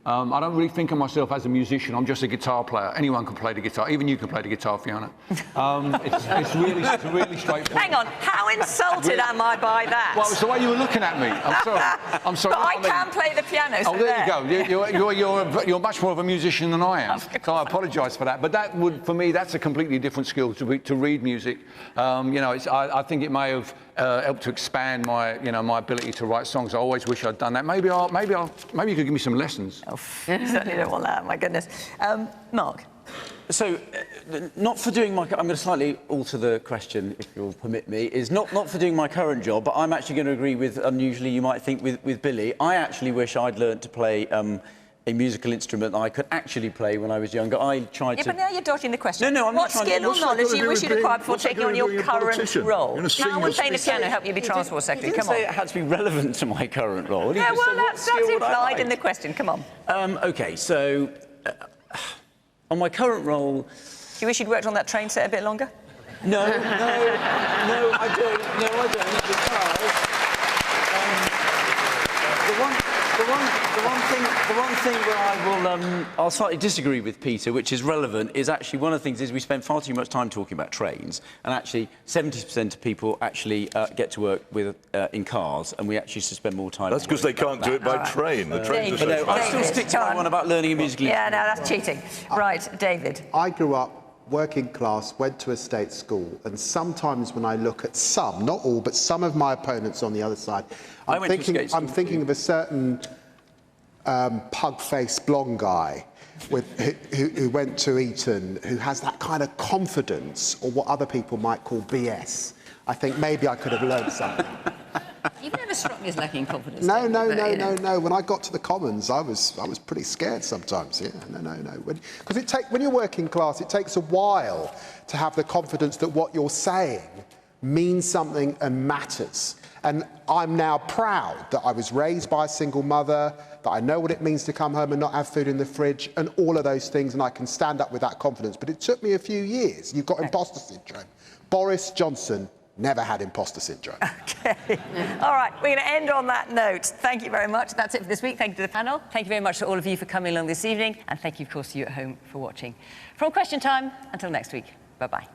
I don't really think of myself as a musician. I'm just a guitar player. Anyone can play the guitar. Even you can play the guitar, Fiona. It's really straightforward. Hang on. How insulted am I by that? Well, it's the way you were looking at me. I'm sorry. I'm sorry. But I can play the piano, so oh, there you go. You're much more of a musician than I am. So I apologise for that. But that would, for me, that's a completely different skill to read music. You know, I think it may have helped to expand my, my ability to write songs. I always wish I'd done that. Maybe you could give me some lessons. Oh, you certainly don't want that. My goodness. Mark. So, not for doing my... I'm going to slightly alter the question, if you'll permit me, is not for doing my current job, but I'm actually going to agree with, unusually you might think, with Billy. I actually wish I'd learnt to play a musical instrument that I could actually play when I was younger. I tried to... Yeah, but now you're dodging the question. No, I'm what not trying skill to... or knowledge do you wish you'd acquired before taking on your current role? How would playing the piano help you be Transport Secretary? Come on. You didn't say it had to be relevant to my current role. Yeah, well, that's implied in the question. Come on. OK, so... on my current role... Do you wish you'd worked on that train set a bit longer? No, I don't. No, I don't, because... The one thing where I'll slightly disagree with Peter, which is relevant, is actually one of the things is we spend far too much time talking about trains, and actually 70% of people actually get to work with in cars, and we actually should spend more time. That's because they can't do it by train. The trains are so fast. I'll still stick to my one about learning a musical instrument. Yeah, no, that's cheating. Right, David. I grew up working class, went to a state school, and sometimes when I look at some, not all, but some of my opponents on the other side, I'm thinking of a certain pug-faced blonde guy who went to Eton, who has that kind of confidence, or what other people might call BS. I think maybe I could have learned something. You've never struck me as lacking confidence. No. When I got to the Commons, I was pretty scared sometimes. Yeah, no. Because when you're working class, it takes a while to have the confidence that what you're saying means something and matters. And I'm now proud that I was raised by a single mother, that I know what it means to come home and not have food in the fridge, and all of those things, and I can stand up with that confidence. But it took me a few years. You've got imposter syndrome. Boris Johnson never had imposter syndrome. OK. All right, we're going to end on that note. Thank you very much. That's it for this week. Thank you to the panel. Thank you very much to all of you for coming along this evening. And thank you, of course, to you at home for watching. From Question Time, until next week, bye-bye.